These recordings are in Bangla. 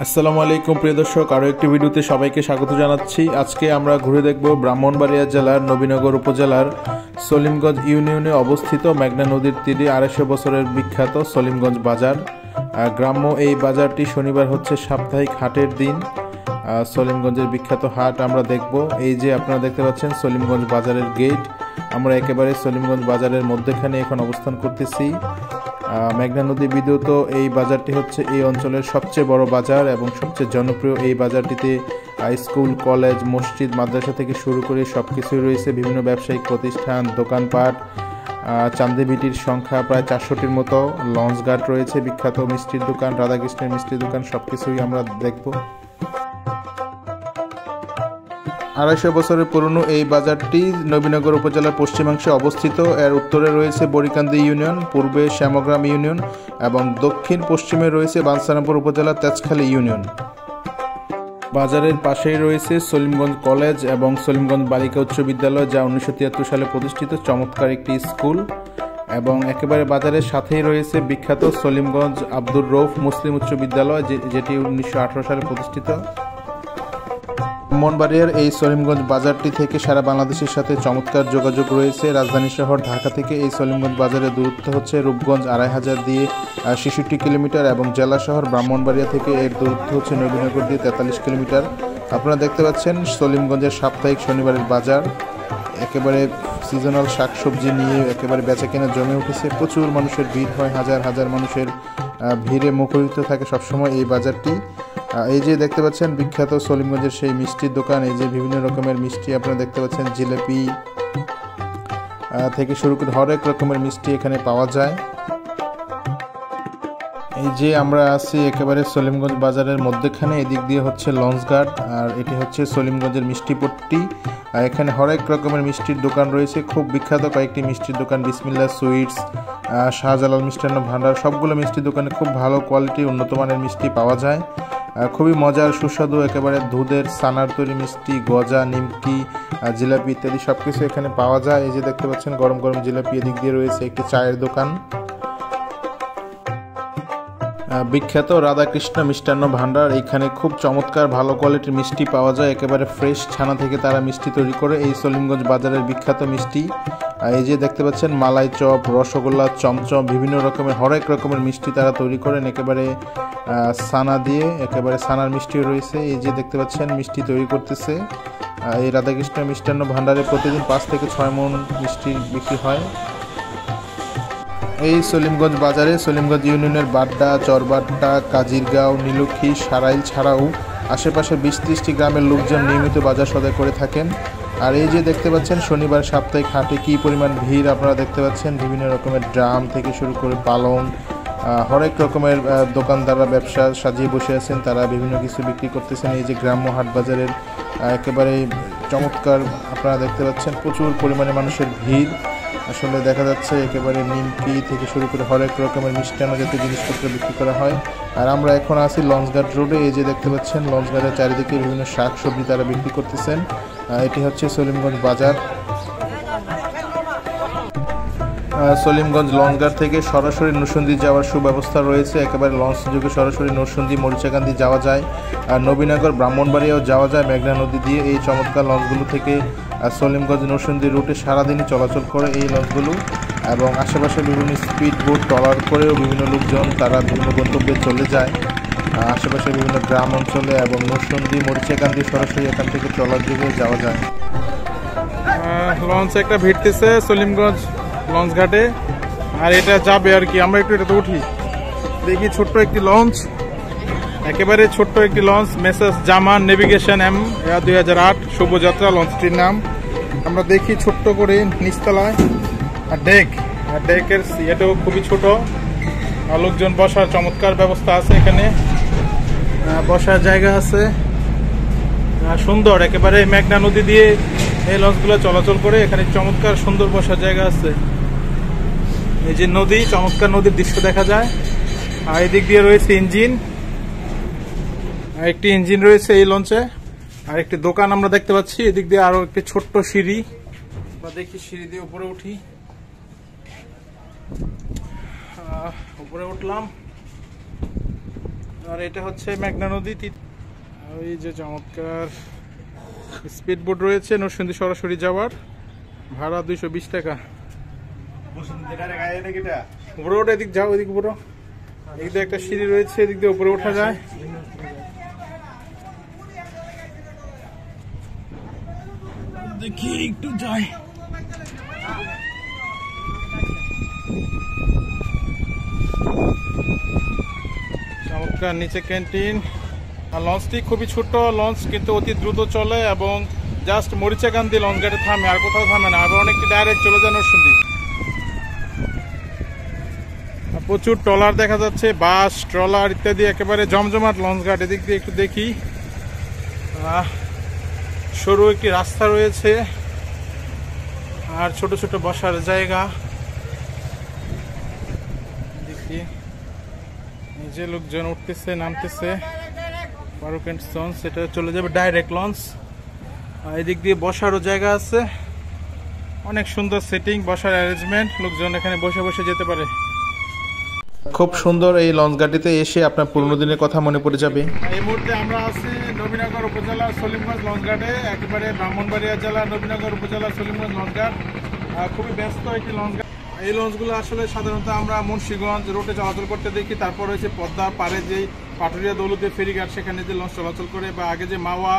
আসসালামু আলাইকুম প্রিয় দর্শক, আরও একটি ভিডিওতে সবাইকে স্বাগত জানাচ্ছি। আজকে আমরা ঘুরে দেখব ব্রাহ্মণবাড়িয়া জেলার নবীনগর উপজেলার সলিমগঞ্জ ইউনিয়নে অবস্থিত মেঘনা নদীর তীরে 250 বছরের বিখ্যাত সলিমগঞ্জ বাজার। গ্রাম্য এই বাজারটি শনিবার হচ্ছে সাপ্তাহিক হাটের দিন। সলিমগঞ্জের বিখ্যাত হাট আমরা দেখব। এই যে আপনারা দেখতে পাচ্ছেন সলিমগঞ্জ বাজারের গেট। আমরা একেবারে সলিমগঞ্জ বাজারের মধ্যখানে এখন অবস্থান করতেছি। মেঘনা নদী বিদ্যুৎ এই বাজারটি হচ্ছে এই অঞ্চলের সবচেয়ে বড় বাজার এবং সবচেয়ে জনপ্রিয়। এই বাজারটিতে স্কুল, কলেজ, মসজিদ, মাদ্রাসা থেকে শুরু করে সব কিছুই রয়েছে। বিভিন্ন ব্যবসায়িক প্রতিষ্ঠান, দোকানপাট, চান্দিবিটির সংখ্যা প্রায় 400টির মতো। লঞ্চ ঘাট রয়েছে, বিখ্যাত মিষ্টির দোকান, রাধাকৃষ্ণের মিষ্টির দোকান, সব কিছুই আমরা দেখব। 250 বছরের পুরনো এই বাজারটি নবীনগর উপজেলার পশ্চিমাংশে অবস্থিত। এর উত্তরে রয়েছে বরিকান্দি ইউনিয়ন, পূর্বে শ্যামগ্রাম ইউনিয়ন এবং দক্ষিণ পশ্চিমে রয়েছে বাঞ্ছারামপুর উপজেলার তেজখালী ইউনিয়ন। বাজারের পাশেই রয়েছে সলিমগঞ্জ কলেজ এবং সলিমগঞ্জ বালিকা উচ্চ বিদ্যালয়, যা 1973 সালে প্রতিষ্ঠিত চমৎকার একটি স্কুল। এবং একেবারে বাজারের সাথেই রয়েছে বিখ্যাত সলিমগঞ্জ আব্দুর রৌফ মুসলিম উচ্চ বিদ্যালয়, যেটি 1918 সালে প্রতিষ্ঠিত। ব্রাহ্মণবাড়িয়ার এই সলিমগঞ্জ বাজারটি থেকে সারা বাংলাদেশের সাথে চমৎকার যোগাযোগ রয়েছে। রাজধানী শহর ঢাকা থেকে এই সলিমগঞ্জ বাজারের দূরত্ব হচ্ছে রূপগঞ্জ 2500 দিয়ে 66 কিলোমিটার এবং জেলা শহর ব্রাহ্মণবাড়িয়া থেকে এর দূরত্ব হচ্ছে নবীনগর দিয়ে 43 কিলোমিটার। আপনারা দেখতে পাচ্ছেন সলিমগঞ্জের সাপ্তাহিক শনিবারের বাজার। একেবারে সিজনাল শাকসবজি নিয়ে একেবারে বেচাকেনা জমে উঠেছে। প্রচুর মানুষের ভিড় হয়, হাজার হাজার মানুষের ভিড়ে মুখরিত থাকে সবসময় এই বাজারটি। এই যে দেখতে পাচ্ছেন বিখ্যাত সলিমগঞ্জের সেই মিষ্টির দোকান। এই যে বিভিন্ন রকমের মিষ্টি আপনারা দেখতে পাচ্ছেন, জিলাপি থেকে শুরু করে হরেক রকমের মিষ্টি এখানে পাওয়া যায়। এই যে আমরা আছি একেবারে সলিমগঞ্জ বাজারের মধ্যখানে। এদিক দিয়ে হচ্ছে লঞ্চঘাট আর এটি হচ্ছে সলিমগঞ্জের মিষ্টিপট্টি। এখানে হরেক রকমের মিষ্টির দোকান রয়েছে। খুব বিখ্যাত কয়েকটি মিষ্টির দোকান, বিসমিল্লাহ সুইটস, শাহজালাল মিষ্টান্ন ভান্ডার, সবগুলো মিষ্টির দোকানে খুব ভালো কোয়ালিটি উন্নত মানের মিষ্টি পাওয়া যায়। খুবই মজার, সুস্বাদু, একেবারে দুধের ছানার তৈরি মিষ্টি, গজা, নিমকি, জিলাপি ইত্যাদি সব কিছু এখানে পাওয়া যায়। এই যে দেখতে পাচ্ছেন গরম গরম জিলাপি। এদিক দিয়ে রয়েছে একটি চায়ের দোকান। বিখ্যাত রাধাকৃষ্ণ মিষ্টান্ন ভান্ডার। এইখানে খুব চমৎকার ভালো কোয়ালিটির মিষ্টি পাওয়া যায়। একেবারে ফ্রেশ ছানা থেকে তারা মিষ্টি তৈরি করে। এই সলিমগঞ্জ বাজারের বিখ্যাত মিষ্টি। এই যে দেখতে পাচ্ছেন মালাই চপ, রসগোল্লা, চমচম, বিভিন্ন রকমের হরেক রকমের মিষ্টি তারা তৈরি করেন একেবারে ছানা দিয়ে। একেবারে ছানার মিষ্টিও রয়েছে। এই যে দেখতে পাচ্ছেন মিষ্টি তৈরি করতেছে। এই রাধাকৃষ্ণ মিষ্টান্ন ভান্ডারে প্রতিদিন 5 থেকে 6 মণ মিষ্টি বিক্রি হয়। এই সলিমগঞ্জ বাজারে সলিমগঞ্জ ইউনিয়নের বাড্ডা, চরবাড্ডা, কাজিরগাঁও, নীলক্ষী, সারাইল ছাড়াও আশেপাশে 20-30টি গ্রামের লোকজন নিয়মিত বাজার সদাই করে থাকেন। আর এই যে দেখতে পাচ্ছেন শনিবার সাপ্তাহিক হাটে কী পরিমাণ ভিড় আপনারা দেখতে পাচ্ছেন। বিভিন্ন রকমের ড্রাম থেকে শুরু করে পালং, হরেক রকমের দোকানদাররা ব্যবসা সাজিয়ে বসে আছেন, তারা বিভিন্ন কিছু বিক্রি করতেছেন। এই যে গ্রাম্য হাট বাজারের একেবারে চমৎকার আপনারা দেখতে পাচ্ছেন, প্রচুর পরিমাণে মানুষের ভিড়। আসলে দেখা যাচ্ছে একেবারে নিমকি থেকে শুরু করে হরেক রকমের মিষ্টান্ন জাতীয় জিনিসপত্র বিক্রি করা হয়। আর আমরা এখন আছি লঞ্চঘাট রোডে। এই যে দেখতে পাচ্ছেন লঞ্চঘাটের চারিদিকে বিভিন্ন শাক সবজি তারা বিক্রি করতেছেন। এটি হচ্ছে সলিমগঞ্জ বাজার। সলিমগঞ্জ লঞ্চঘাট থেকে সরাসরি নরসিংদী যাওয়ার সুব্যবস্থা রয়েছে। একেবারে লঞ্চ যোগে সরাসরি নরসিংদী, মরিচাকান্দি যাওয়া যায়। আর নবীনগর, ব্রাহ্মণবাড়িয়াও যাওয়া যায় মেঘনা নদী দিয়ে। এই চমৎকার লঞ্চগুলো থেকে সলিমগঞ্জ নরসিংদী রুটে সারাদিনই চলাচল করে এই লঞ্চগুলো। এবং আশেপাশে বিভিন্ন স্পিড বোট ট্রলার করেও বিভিন্ন লোকজন তারা বিভিন্ন গন্তব্যে চলে যায়। আশেপাশে বিভিন্ন গ্রাম অঞ্চলে এবং নরসিংদী, মরিচাকান্দি সরাসরি এখান থেকে ট্রলার যোগে যাওয়া যায়। লঞ্চ একটা ভিড়তেছে সলিমগঞ্জ লঞ্চ ঘাটে, আর এটা যাবে আর কি। আমরা একটু এটাতে উঠি, দেখি ছোট্ট একটি লঞ্চ, একেবারে ছোট্ট একটি লঞ্চ, মেসেজ জামান নেভিগেশন M 2008 শুভযাত্রা লঞ্চটির নাম। আমরা দেখি ছোট্ট করে নিচতলায় আর ডেকের এটাও খুবই ছোট। লোকজন বসার চমৎকার ব্যবস্থা আছে, এখানে বসার জায়গা আছে সুন্দর। একেবারে মেঘনা নদী দিয়ে এই লঞ্চগুলো চলাচল করে। এখানে চমৎকার সুন্দর বসার জায়গা আছে। এই যে নদী, চমৎকার নদীর দৃশ্য দেখা যায়। আর এদিক দিয়ে রয়েছে ইঞ্জিন, একটি ইঞ্জিন রয়েছে এই লঞ্চে। আর একটি দোকান আমরা দেখতে পাচ্ছি। এদিক দিয়ে আরো একটি ছোট্ট সিঁড়ি। আমরা দেখি সিঁড়ি দিয়ে উপরে উঠি। উপরে উঠলাম। আর এটা হচ্ছে মেঘনা নদী। ওই যে চমৎকার স্পিড বোট রয়েছে নরসিংদী সরাসরি যাওয়ার, ভাড়া 220 টাকা। বড় এদিক যাও, এদিক বড়, এদিক দিয়ে একটা সিঁড়ি রয়েছে, এদিক দিয়ে উপরে ওঠা যায়। দেখি একটু যাই। চমৎকার নিচে ক্যান্টিন। আর লঞ্চটি খুবই ছোট লঞ্চ, কিন্তু অতি দ্রুত চলে এবং জাস্ট মরিচাকান্দি লঞ্চ ঘাটে থামে, আর কোথাও থামে না। আবার অনেকটি ডাইরেক্ট চলে যায় নরসিংদী। প্রচুর ট্রলার দেখা যাচ্ছে, বাস ট্রলার ইত্যাদি, একেবারে জমজমাট লঞ্চ ঘাট। এদিক দিয়ে একটু দেখি, সরু একটি রাস্তা রয়েছে আর ছোট ছোট বসার জায়গা। দেখি এই যে লোকজন উঠতেছে নামতেছে। ফারুক এন্ড সন্স, এটা চলে যাবে ডাইরেক্ট লঞ্চ। এদিক দিয়ে বসারও জায়গা আছে, অনেক সুন্দর সেটিং, বসার অ্যারেঞ্জমেন্ট, লোকজন এখানে বসে বসে যেতে পারে। খুব সুন্দর এই লঞ্চ ঘাটিতে এসে আপনার পুরনো দিনের কথা মনে পড়ে যাবে। এই মুহূর্তে আমরা আছি নবীনগর উপজেলার সলিমগঞ্জ লঞ্চ ঘাটে, একেবারে ব্রাহ্মণবাড়িয়া জেলার নবীনগর উপজেলার সলিমগঞ্জ লঞ্চ ঘাট। খুবই ব্যস্ত একটি লঞ্চ ঘাট। এই লঞ্চগুলো আসলে সাধারণত আমরা মুন্সিগঞ্জ রোডে চলাচল করতে দেখি। তারপর হয়েছে পদ্মার পাড়ে যে পাটুরিয়া দৌলতের ফেরিঘাট, সেখানে যে লঞ্চ চলাচল করে, বা আগে যে মাওয়া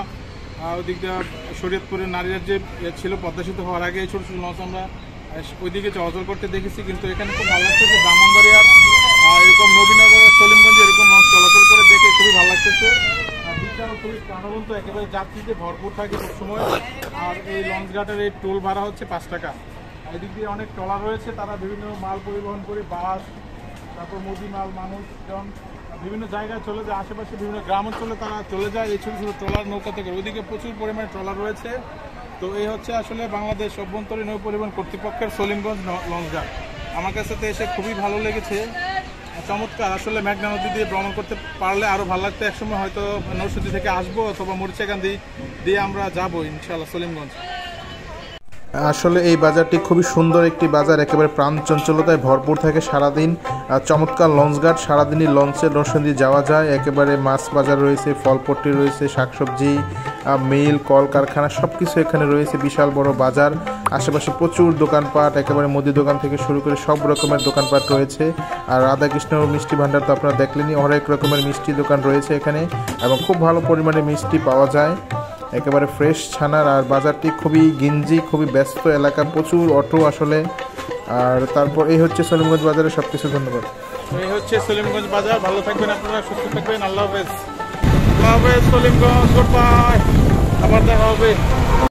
ওদিক দিয়ে শরীয়তপুরের নারীর যে ছিল পদ্মা সেতু হওয়ার আগে, এই ছোটো ছোটো লঞ্চ আমরা ওইদিকে চলাচল করতে দেখেছি। কিন্তু এখানে খুব ভালো লাগছে যে ব্রাহ্মণবাড়িয়ার এরকম নবীনগরের সলিমগঞ্জে এরকম লঞ্চ চলাচল করে দেখে খুবই ভালো লাগতেছে। বিশাল খুবই প্রাণবন্ত, একেবারে যাত্রীতে ভরপুর থাকে সবসময়। আর এই লঞ্চ ঘাটের এই টোল ভাড়া হচ্ছে 5 টাকা। এদিক দিয়ে অনেক ট্রলার রয়েছে, তারা বিভিন্ন মাল পরিবহন করে, বাস, তারপর মুদি মাল, মানুষজন বিভিন্ন জায়গায় চলে যায়, আশেপাশে বিভিন্ন গ্রাম অঞ্চলে তারা চলে যায় এই ছোটো ছোটো ট্রলার নৌকাতে করে। ওইদিকে প্রচুর পরিমাণে ট্রলার রয়েছে। তো এই হচ্ছে আসলে বাংলাদেশ অভ্যন্তরীণ নৌ পরিবহন কর্তৃপক্ষের সলিমগঞ্জ লঞ্চ ঘাট। আমার কাছে তো এসে খুবই ভালো লেগেছে, চমৎকার। আসলে মেঘনা নদী দিয়ে ভ্রমণ করতে পারলে আরও ভালো লাগতো। একসময় হয়তো নরসিংদী থেকে আসবো অথবা মরিচাকান্দি দিয়ে আমরা যাবো ইনশাআল্লাহ সলিমগঞ্জ। আসলে এই বাজারটি খুবই সুন্দর একটি বাজার, একেবারে প্রাণ চঞ্চলতায় ভরপুর থাকে সারাদিন। চমৎকার লঞ্চ ঘাট, সারাদিনই লঞ্চে নরসিংদী যাওয়া যায়। একেবারে মাছ বাজার রয়েছে, ফলপট্টি রয়েছে, শাকসবজি, মিল, কলকারখানা সব কিছু এখানে রয়েছে। বিশাল বড় বাজার, আশেপাশে প্রচুর দোকানপাট, একেবারে মুদি দোকান থেকে শুরু করে সব রকমের দোকানপাট রয়েছে। আর রাধাকৃষ্ণ মিষ্টি ভাণ্ডার তো আপনারা দেখলেনই, অনেক রকমের মিষ্টি দোকান রয়েছে এখানে এবং খুব ভালো পরিমাণে মিষ্টি পাওয়া যায়, একেবারে ফ্রেশ ছানার। আর বাজারটি খুবই গিঞ্জি, খুবই ব্যস্ত এলাকা, প্রচুর অটো আসলে। আর তারপর এই হচ্ছে সলিমগঞ্জ বাজারের সব কিছু। ধন্যবাদ। এই হচ্ছে সলিমগঞ্জ বাজার। ভালো থাকবেন আপনারা, সুস্থ থাকবেন। আল্লাহ হাফেজ। আল্লাহ হাফেজ সলিমগঞ্জ, গুড বাই, আবার দেখা হবে।